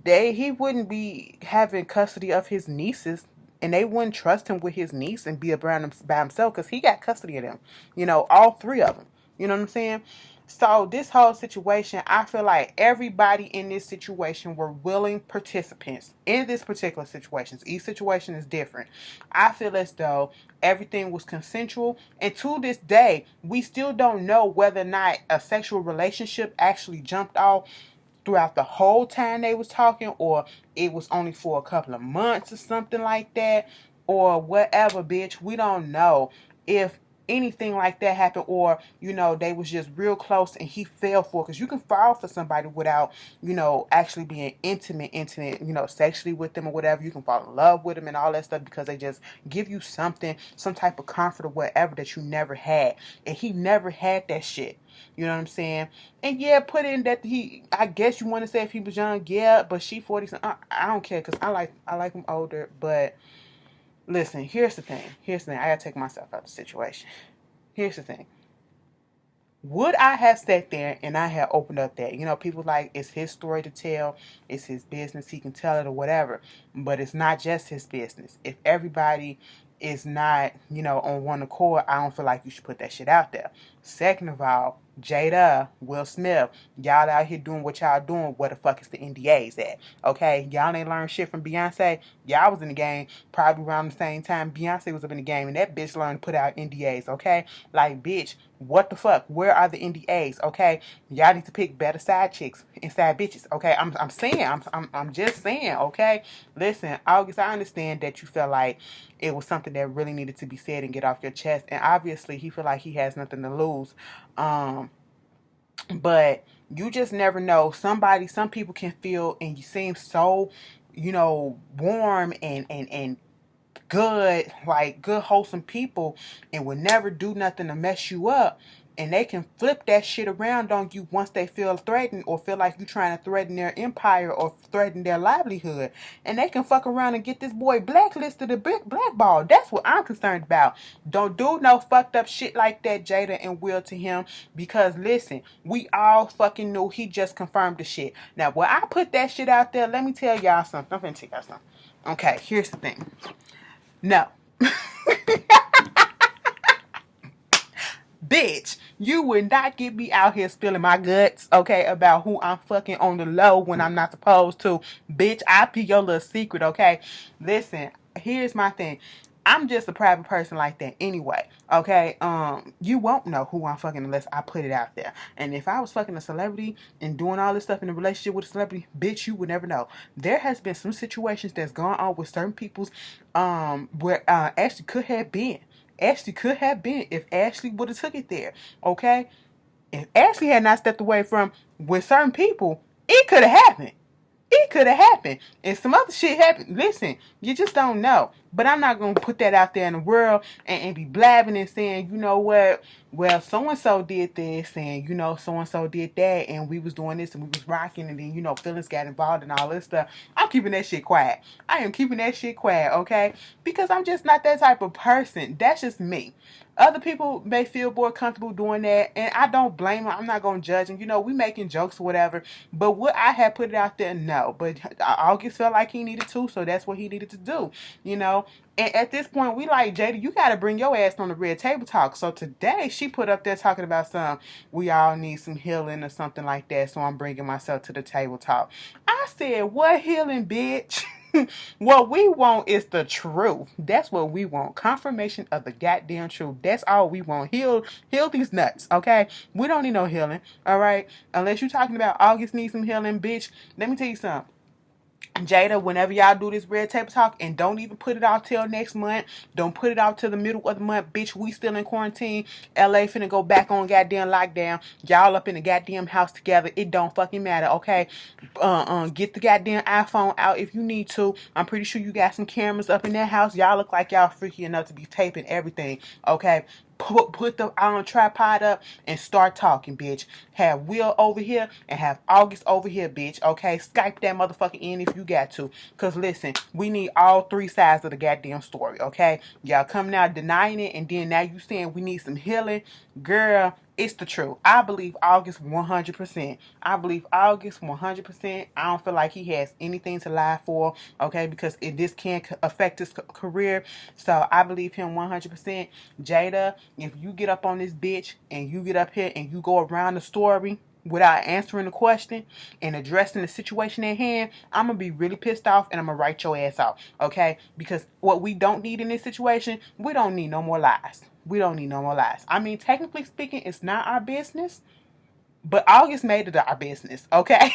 he wouldn't be having custody of his nieces, and they wouldn't trust him with his niece and be around him by himself because he got custody of them. You know, all three of them. You know what I'm saying? So this whole situation, I feel like everybody in this situation were willing participants in this particular situation. Each situation is different. I feel as though everything was consensual, and to this day, we still don't know whether or not a sexual relationship actually jumped off throughout the whole time they was talking, or it was only for a couple of months or something like that, or whatever, bitch. We don't know if anything like that happened, or they was just real close and he fell for, because you can fall for somebody without actually being intimate, sexually with them or whatever. You can fall in love with them and all that stuff because they just give you something, some type of comfort or whatever that you never had, and he never had that shit. You know what I'm saying? And yeah, put in that I guess you want to say if he was young, yeah, but she 40. I don't care, because I like him older. But listen, here's the thing. I gotta take myself out of the situation. Here's the thing. Would I have sat there and I had opened up that? People like, it's his story to tell. It's his business. He can tell it or whatever. But it's not just his business. If everybody is not, on one accord, I don't feel like you should put that shit out there. Second of all, Jada, Will Smith, y'all out here doing what y'all doing. Where the fuck is the NDAs at? Okay, y'all ain't learned shit from Beyonce. Y'all was in the game probably around the same time Beyonce was up in the game, and that bitch learned to put out NDAs. Okay, like, bitch, what the fuck? Where are the NDAs? Okay, y'all need to pick better side chicks and side bitches. Okay, I'm just saying. Okay, listen, August, I understand that you felt like it was something that really needed to be said and get off your chest, and obviously he feel like he has nothing to lose. But you just never know. Some people can feel, and you seem so, warm and good, like good wholesome people, and would never do nothing to mess you up. And they can flip that shit around on you once they feel threatened, or feel like you're trying to threaten their empire or threaten their livelihood. And they can fuck around and get this boy blacklisted or blackballed. That's what I'm concerned about. Don't do no fucked up shit like that, Jada and Will, to him. Because listen, we all fucking knew he just confirmed the shit. Now, when I put that shit out there, let me tell y'all something. I'm finna tell y'all something. Okay, here's the thing. No. Bitch, you would not get me out here spilling my guts, okay, about who I'm fucking on the low when I'm not supposed to. Bitch, I be your little secret, okay? Listen, here's my thing. I'm just a private person like that anyway, okay? You won't know who I'm fucking unless I put it out there. And if I was fucking a celebrity and doing all this stuff in a relationship with a celebrity, bitch, you would never know. There has been some situations that's gone on with certain people's, where Ashley could have been. If Ashley would have took it there, okay? If Ashley had not stepped away from with certain people, it could have happened. It could have happened. And some other shit happened. Listen, you just don't know. But I'm not going to put that out there in the world and be blabbing and saying, you know what, well, so-and-so did this and, so-and-so did that and we was doing this and we was rocking and then, feelings got involved and all this stuff. I'm keeping that shit quiet. I am keeping that shit quiet, okay? Because I'm just not that type of person. That's just me. Other people may feel more comfortable doing that, and I don't blame them. I'm not going to judge them. We making jokes or whatever. But would I have put it out there? No. But August felt like he needed to, so that's what he needed to do, And at this point, we like, Jada, you got to bring your ass on the Red Table Talk. So today, she put up there talking about we all need some healing or something like that, so I'm bringing myself to the table talk. I said, what healing, bitch? What we want is the truth. That's what we want. Confirmation of the goddamn truth. That's all we want. Heal these nuts, okay? We don't need no healing, all right? Unless you're talking about August needs some healing, bitch. Let me tell you something. Jada, whenever y'all do this Red Table Talk, and don't even put it out till next month. Don't put it out till the middle of the month. Bitch, we still in quarantine. LA finna go back on goddamn lockdown. Y'all up in the goddamn house together. It don't fucking matter, okay? Get the goddamn iPhone out if you need to. I'm pretty sure you got some cameras up in that house. Y'all look like y'all freaky enough to be taping everything, okay? Put the tripod up and start talking, bitch. Have Will over here and have August over here, bitch. Okay, Skype that motherfucker in if you got to. Cause listen, we need all three sides of the goddamn story. Okay, y'all coming out denying it, and then now you saying we need some healing, girl. It's the truth. I believe August 100%. I believe August 100%. I don't feel like he has anything to lie for, okay, because this can affect his career. So I believe him 100%. Jada, if you get up on this bitch and you get up here and you go around the story without answering the question and addressing the situation at hand, I'm going to be really pissed off and I'm going to write your ass out, okay? Because what we don't need in this situation, we don't need no more lies. We don't need no more lies. I mean, technically speaking, it's not our business, but August made it our business, okay?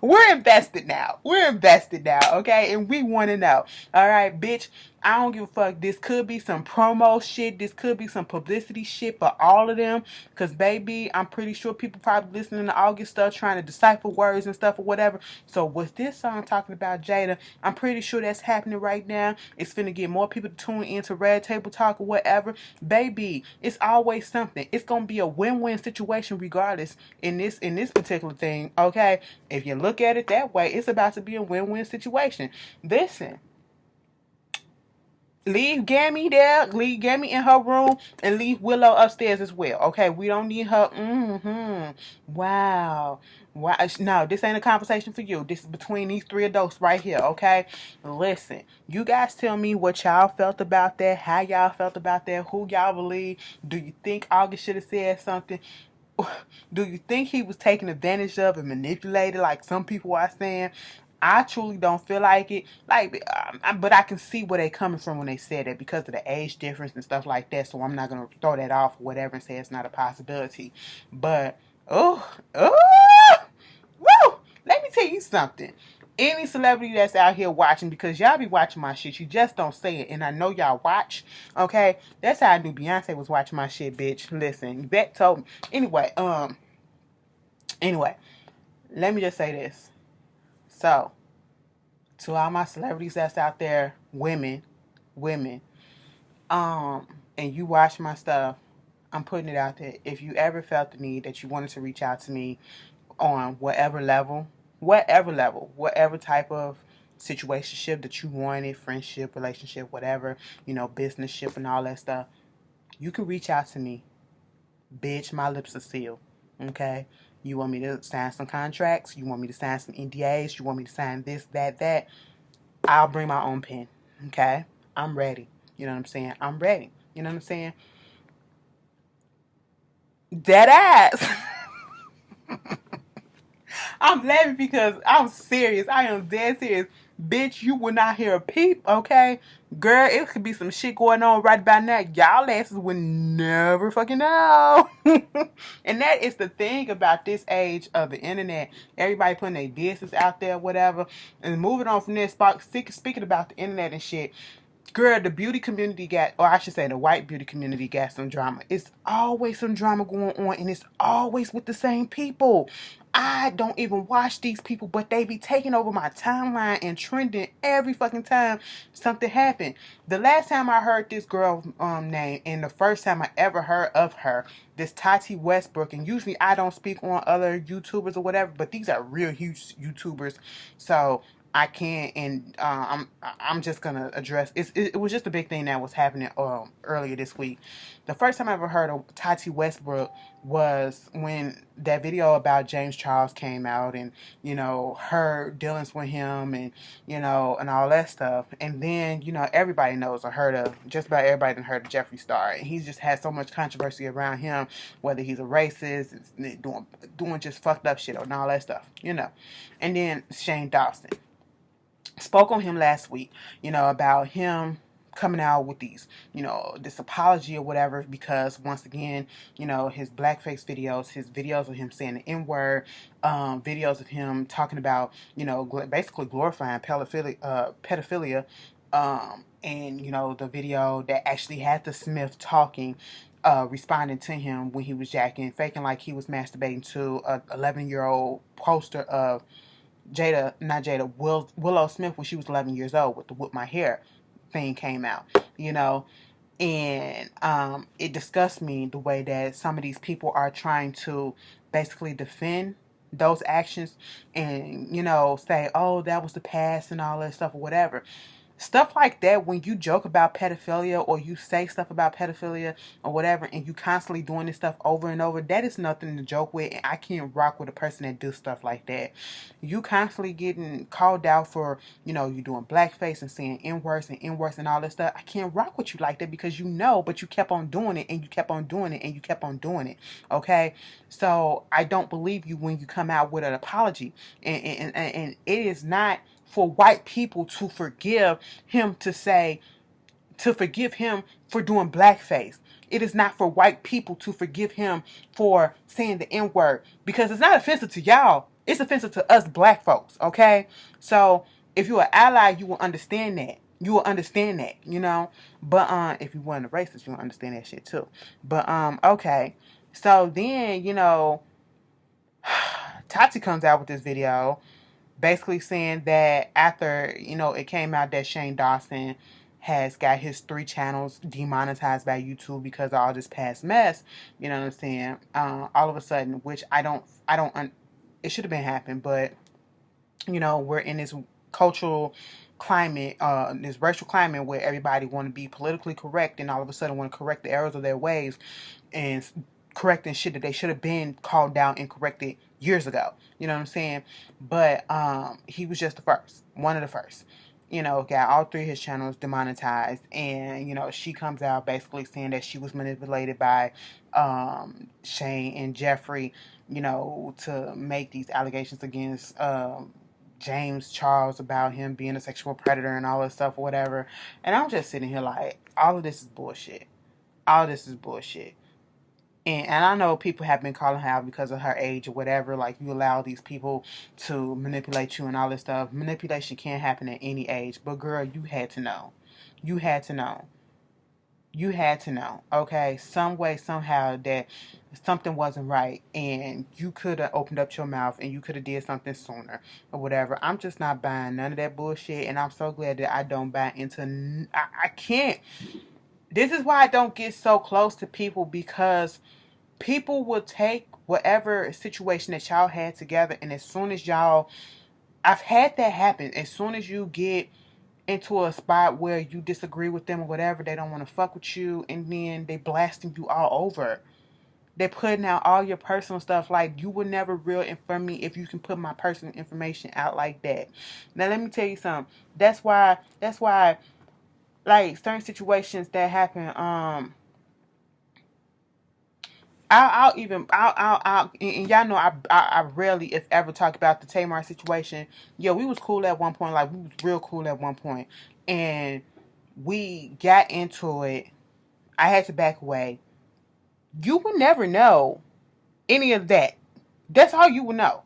We're invested now, okay? And we want to know. All right, bitch, I don't give a fuck. This could be some promo shit. This could be some publicity shit for all of them. Because, baby, I'm pretty sure people probably listening to August stuff, trying to decipher words and stuff or whatever. So, with this song talking about Jada, I'm pretty sure that's happening right now. It's finna get more people to tune into Red Table Talk or whatever. Baby, it's always something. It's gonna be a win-win situation regardless in this particular thing, okay? If you look at it that way, it's about to be a win-win situation. Listen. Leave Gammy there. Leave Gammy in her room and leave Willow upstairs as well. Okay, we don't need her. Wow. Wow. No, this ain't a conversation for you. This is between these three adults right here. Okay. Listen, you guys tell me what y'all felt about that. How y'all felt about that. Who y'all believe? Do you think August should have said something? Do you think he was taken advantage of and manipulated like some people are saying? I truly don't feel like it. But I can see where they coming from when they said it because of the age difference and stuff like that. So I'm not gonna throw that off or whatever and say it's not a possibility. But woo! Let me tell you something. Any celebrity that's out here watching, because y'all be watching my shit, you just don't say it, and I know y'all watch. Okay, that's how I knew Beyonce was watching my shit, bitch. Listen, Yvette told me. Anyway, let me just say this. So, to all my celebrities that's out there, women, and you watch my stuff, I'm putting it out there. If you ever felt the need that you wanted to reach out to me on whatever type of situationship that you wanted, friendship, relationship, whatever, business-ship and all that stuff, you can reach out to me. Bitch, my lips are sealed. Okay? You want me to sign some contracts? You want me to sign some NDAs? You want me to sign this, that? I'll bring my own pen. Okay? I'm ready. You know what I'm saying? I'm ready. You know what I'm saying? Dead ass. I'm laughing because I'm serious. I am dead serious. Bitch, you will not hear a peep, okay? Girl, it could be some shit going on right about now. Y'all asses would never fucking know. And that is the thing about this age of the internet. Everybody putting their business out there, whatever. And moving on from this, speaking about the internet and shit. Girl, the beauty community or I should say the white beauty community got some drama. It's always some drama going on, and it's always with the same people. I don't even watch these people, but they be taking over my timeline and trending every fucking time something happened. The last time I heard this girl name, and the first time I ever heard of her, this Tati Westbrook, and usually I don't speak on other YouTubers or whatever, but these are real huge YouTubers, so I can't, and I'm just gonna address it was just a big thing that was happening earlier this week. The first time I ever heard of Tati Westbrook was when that video about James Charles came out, and her dealings with him, and and all that stuff. And then everybody knows or heard of, just about everybody heard of Jeffree Star, and he's just had so much controversy around him, whether he's a racist, doing just fucked up shit and all that stuff, And then Shane Dawson spoke on him last week, about him coming out with these, this apology or whatever, because once again, his blackface videos, his videos of him saying the N-word, videos of him talking about, basically glorifying pedophilia, and, the video that actually had the Smith talking, responding to him when he was jacking, faking like he was masturbating to a 11-year-old poster of Willow Smith when she was 11 years old with the Whip My Hair thing came out, and it disgusts me the way that some of these people are trying to basically defend those actions and, say, oh, that was the past and all that stuff or whatever. Stuff like that, when you joke about pedophilia or you say stuff about pedophilia or whatever, and you constantly doing this stuff over and over, that is nothing to joke with, and I can't rock with a person that does stuff like that. You constantly getting called out for, you doing blackface and saying N-words and all that stuff. I can't rock with you like that because but you kept on doing it, and you kept on doing it, and you kept on doing it, okay? So I don't believe you when you come out with an apology, and it is not for white people to forgive him for doing blackface. It is not for white people to forgive him for saying the N-word, because it's not offensive to y'all. It's offensive to us black folks, okay? So if you're an ally, you will understand that. You will understand that, you know. But if you weren't a racist, you will understand that shit too. But okay. So then, you know, Tati comes out with this video basically saying that after, you know, it came out that Shane Dawson has got his 3 channels demonetized by YouTube because of all this past mess, you know what I'm saying? All of a sudden, which it should have been happened, but you know, we're in this cultural climate, this racial climate where everybody want to be politically correct and all of a sudden want to correct the errors of their ways and correcting shit that they should have been called down and corrected years ago. You know what I'm saying? But he was just the first, one of the first. You know, got all 3 of his channels demonetized, and you know, she comes out basically saying that she was manipulated by Shane and Jeffree, you know, to make these allegations against James Charles about him being a sexual predator and all this stuff or whatever. And I'm just sitting here like, all of this is bullshit. All this is bullshit. And I know people have been calling her out because of her age or whatever. Like, you allow these people to manipulate you and all this stuff. Manipulation can happen at any age. But girl, you had to know. You had to know. You had to know, okay? Some way, somehow, that something wasn't right, and you could have opened up your mouth and you could have did something sooner or whatever. I'm just not buying none of that bullshit, and I'm so glad that I don't buy into. I can't. This is why I don't get so close to people, because people will take whatever situation that y'all had together, and as soon as y'all, I've had that happen. As soon as you get into a spot where you disagree with them or whatever, they don't want to fuck with you, and then they blasting you all over. They're putting out all your personal stuff. Like, you would never real inform me if you can put my personal information out like that. Now let me tell you something. That's why like certain situations that happen, and y'all know I rarely, if ever, talk about the Tamar situation. Yo, we was cool at one point. Like, we was real cool at one point, and we got into it. I had to back away. You would never know any of that. That's all you would know,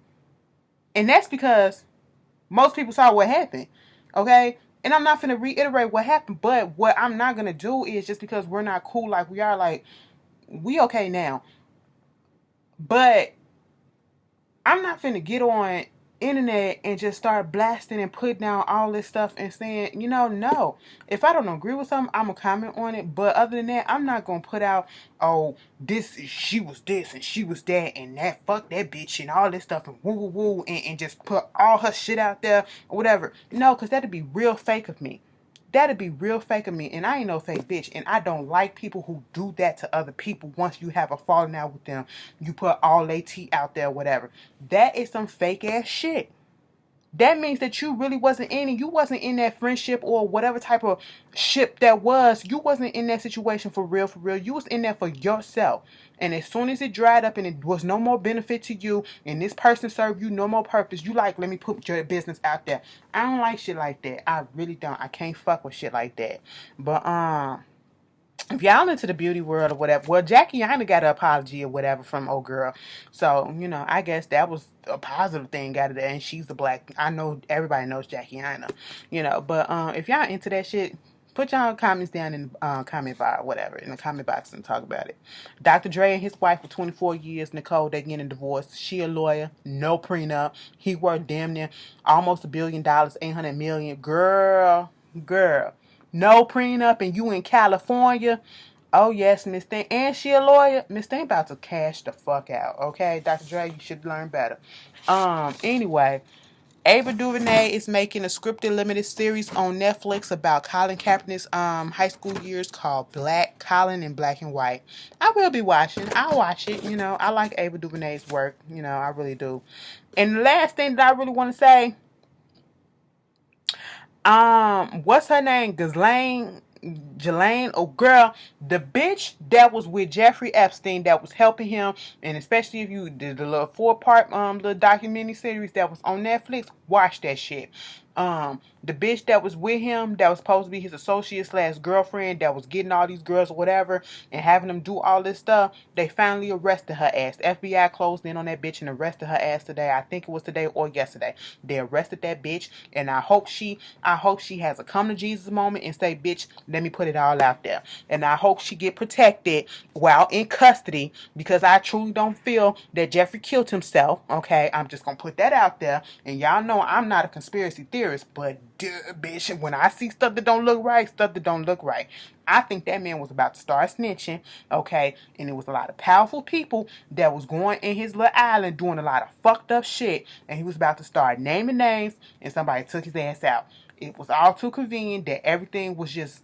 and that's because most people saw what happened. Okay. And I'm not going to reiterate what happened, but what I'm not going to do is, just because we're not cool like we are, like, we okay now. But I'm not finna get on internet and just start blasting and putting down all this stuff and saying, you know, no. If I don't agree with something, I'm gonna comment on it. But other than that, I'm not gonna put out, oh, she was this and she was that and that, fuck that bitch and all this stuff and woo woo woo, and just put all her shit out there or whatever. No, because that'd be real fake of me. That'd be real fake of me, and I ain't no fake bitch, and I don't like people who do that to other people. Once you have a falling out with them, you put all they tea out there, whatever. That is some fake ass shit. That means that you really wasn't in it. You wasn't in that friendship or whatever type of ship that was. You wasn't in that situation for real, for real. You was in there for yourself. And as soon as it dried up and it was no more benefit to you, and this person served you no more purpose, you like, let me put your business out there. I don't like shit like that. I really don't. I can't fuck with shit like that. But if y'all into the beauty world or whatever, well, Jackie Aina got an apology or whatever from old girl. So, you know, I guess that was a positive thing out of that. And she's the black. I know everybody knows Jackie Aina, you know. But if y'all into that shit, put y'all comments down in the comment bar, whatever, in the comment box, and talk about it. Dr. Dre and his wife for 24 years, Nicole, they getting divorced. She a lawyer, no prenup. He worth damn near almost $1 billion, 800 million. Girl. No prenup, and you in California. Oh yes, Miss Thing, and she a lawyer. Miss Thing about to cash the fuck out. Okay, Dr. Dre, you should learn better. Anyway, Ava DuVernay is making a scripted limited series on Netflix about Colin Kaepernick's high school years, called Black Colin in Black and White. I will be watching. I'll watch it. You know, I like Ava DuVernay's work. You know, I really do. And the last thing that I really want to say. What's her name? Jelaine, oh girl, the bitch that was with Jeffrey Epstein, that was helping him, and especially if you did the little 4-part little documentary series that was on Netflix, watch that shit. The bitch that was with him, that was supposed to be his associate slash girlfriend, that was getting all these girls or whatever and having them do all this stuff, they finally arrested her ass. The FBI closed in on that bitch and arrested her ass today. I think it was today or yesterday. They arrested that bitch, and I hope she has a come to Jesus moment and say, bitch, let me put it all out there. And I hope she get protected while in custody, because I truly don't feel that Jeffrey killed himself. Okay, I'm just gonna put that out there. And y'all know I'm not a conspiracy theorist, but bitch, when I see stuff that don't look right, I think that man was about to start snitching, okay? And it was a lot of powerful people that was going in his little island doing a lot of fucked up shit, and he was about to start naming names, and somebody took his ass out. It was all too convenient that everything was just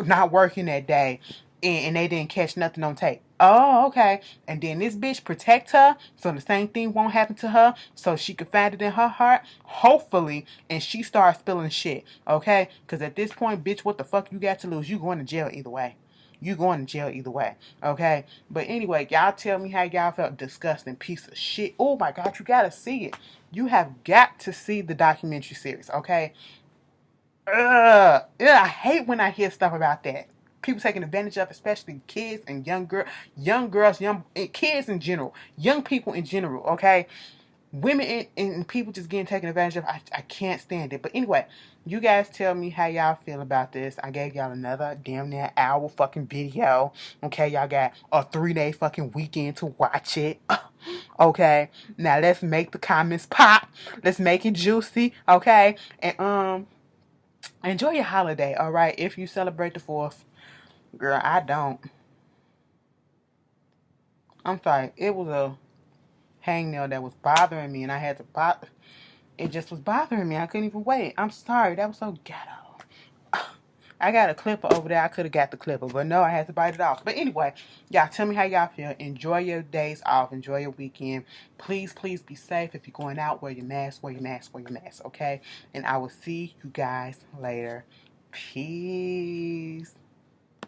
not working that day, and they didn't catch nothing on tape. Oh, okay. And then this bitch protect her so the same thing won't happen to her, so she could find it in her heart, hopefully, and she starts spilling shit, okay? Because at this point, bitch, what the fuck you got to lose? You going to jail either way. You going to jail either way, okay? But anyway, y'all tell me how y'all felt. Disgusting piece of shit. Oh my God, you gotta see it. You have got to see the documentary series, okay? I hate when I hear stuff about that. People taking advantage of, especially kids and young girls, kids in general, young people in general. Okay, women and people just getting taken advantage of. I can't stand it. But anyway, you guys tell me how y'all feel about this. I gave y'all another damn near hour fucking video. Okay, y'all got a 3-day fucking weekend to watch it. Okay, now let's make the comments pop. Let's make it juicy. Okay, and enjoy your holiday, all right? If you celebrate the 4th. Girl, I don't. I'm sorry. It was a hangnail that was bothering me, and I had to pop. It just was bothering me. I couldn't even wait. I'm sorry. That was so ghetto. I got a clipper over there. I could have got the clipper, but no, I had to bite it off. But anyway, y'all tell me how y'all feel. Enjoy your days off. Enjoy your weekend. Please, please be safe. If you're going out, wear your mask, wear your mask, wear your mask, okay? And I will see you guys later. Peace.